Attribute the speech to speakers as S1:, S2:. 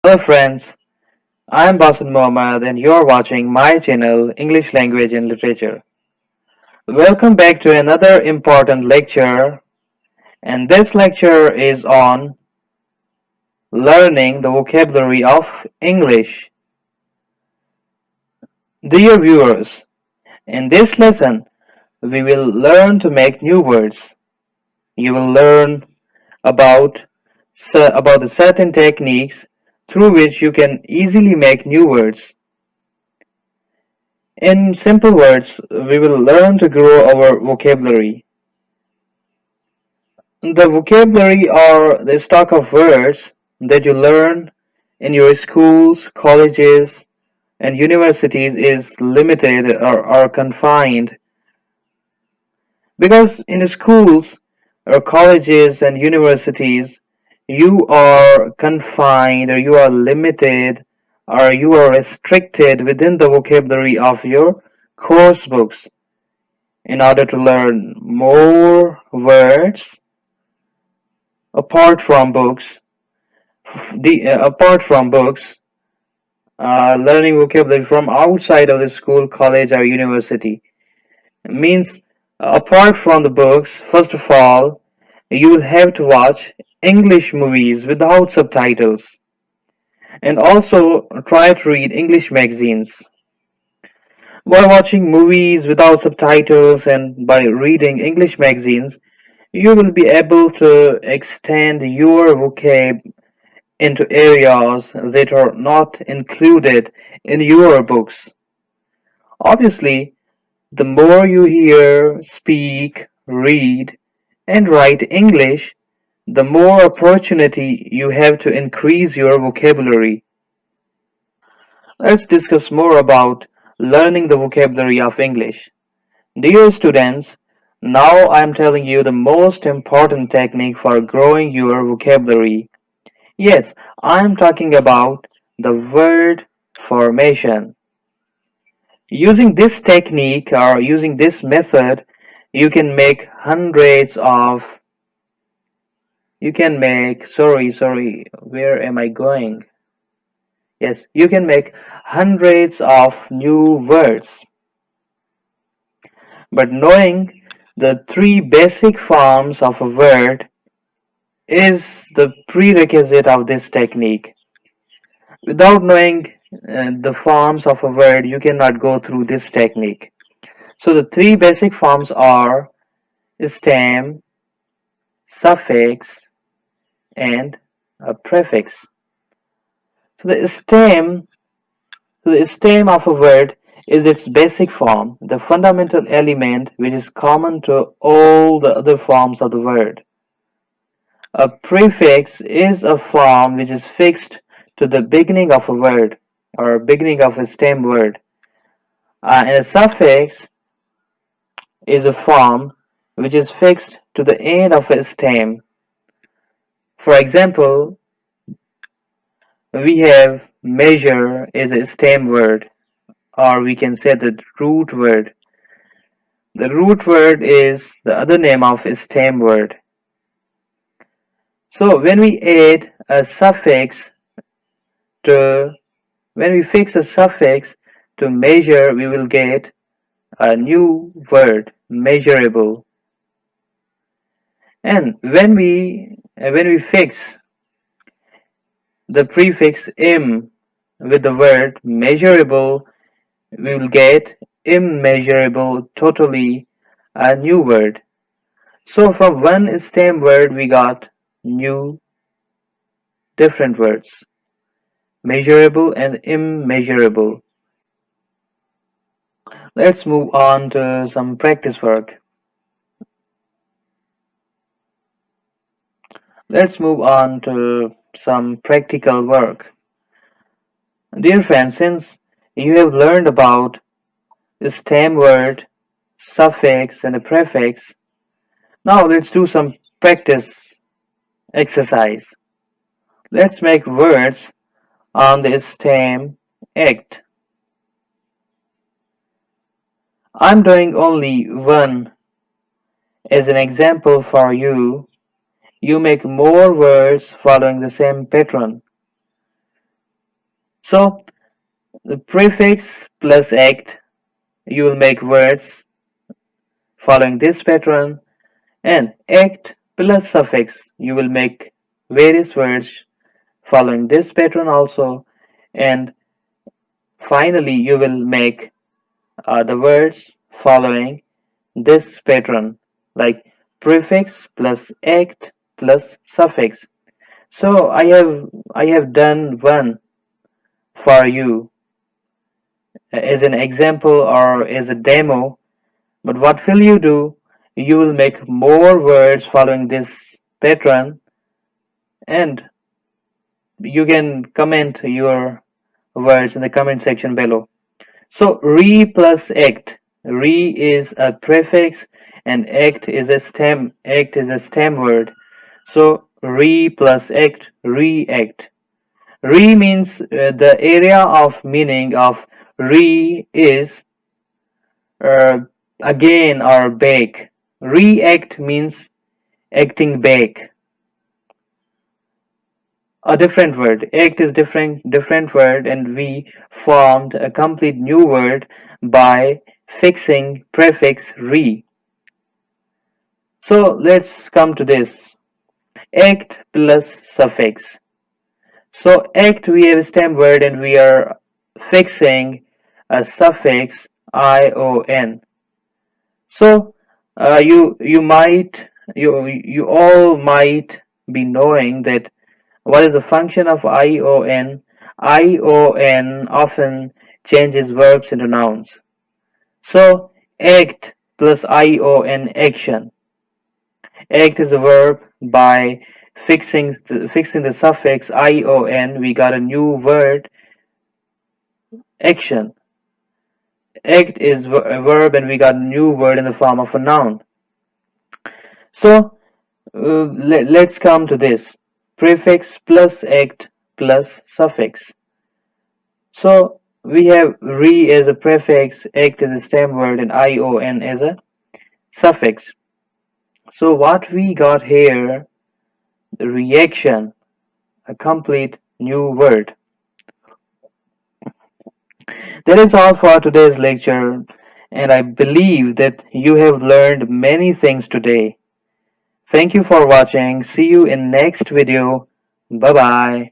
S1: Hello friends, I am Basit Mohammed and you are watching my channel English Language and Literature. Welcome back to another important lecture, and this lecture is on learning the vocabulary of English. Dear viewers, in this lesson we will learn to make new words. You will learn about about the certain techniques through which you can easily make new words. In simple words, we will learn to grow our vocabulary. The vocabulary or the stock of words that you learn in your schools, colleges, and universities is limited or confined because in the schools or colleges and universities you are confined or you are limited or you are restricted within the vocabulary of your course books. In order to learn more words apart from books, apart from books, learning vocabulary from outside of the school, college, or university means apart from the books. First of all, you will have to watch English movies without subtitles, and also try to read English magazines. By watching movies without subtitles and by reading English magazines, you will be able to extend your vocab into areas that are not included in your books. Obviously, the more you hear, speak, read, and write English, the more opportunity you have to increase your vocabulary. Let's discuss more about learning the vocabulary of English. Dear students, now I am telling you the most important technique for growing your vocabulary. Yes, I am talking about the word formation. Using this technique or using this method, you can make hundreds of you can make sorry, where am I going? Yes, you can make hundreds of new words. But knowing the three basic forms of a word is the prerequisite of this technique. Without knowing the forms of a word, you cannot go through this technique. So the three basic forms are stem, suffix, and a prefix. So the stem of a word is its basic form, the fundamental element which is common to all the other forms of the word. A prefix is a form which is fixed to the beginning of a word or beginning of a stem word. And a suffix is a form which is fixed to the end of a stem. For example, we have measure is a stem word, or we can say the root word. The root word is the other name of a stem word. So to when we fix a suffix to measure, we will get a new word, measurable. And when we fix the prefix im with the word measurable, we will get immeasurable, totally a new word. So from one stem word we got new different words, measurable and immeasurable. Let's move on to some practice work. Let's move on to some practical work. Dear friends, since you have learned about the stem word, suffix, and a prefix, now let's do some practice exercise. Let's make words on the stem act. I'm doing only one as an example for you. You make more words following the same pattern. So the prefix plus act, you will make words following this pattern, and act plus suffix, you will make various words following this pattern also, and finally you will make the words following this pattern, like prefix plus act plus suffix. So I have done one for you as an example or as a demo, but what will you do? You will make more words following this pattern, and you can comment your words in the comment section below. So re plus act. Re is a prefix and act is a stem. Act is a stem word. So re plus act, react. Re means the area of meaning of re is uh, again or back. React means acting back. A different word. Act is different word, and we formed a complete new word by fixing prefix re. So let's come to this. Act plus suffix. So act, we have a stem word and we are fixing a suffix ion. So you all might be knowing that what is the function of ion? Ion often changes verbs into nouns. So act plus ion, action. Act is a verb. By fixing the suffix ion, we got a new word, action. Act is a verb and we got a new word in the form of a noun. So let's come to this. Prefix plus act plus suffix. So we have re as a prefix, act as a stem word, and ion as a suffix. So what we got here, the reaction, a complete new word. That is all for today's lecture, and I believe that you have learned many things today. Thank you for watching. See you in next video. Bye bye.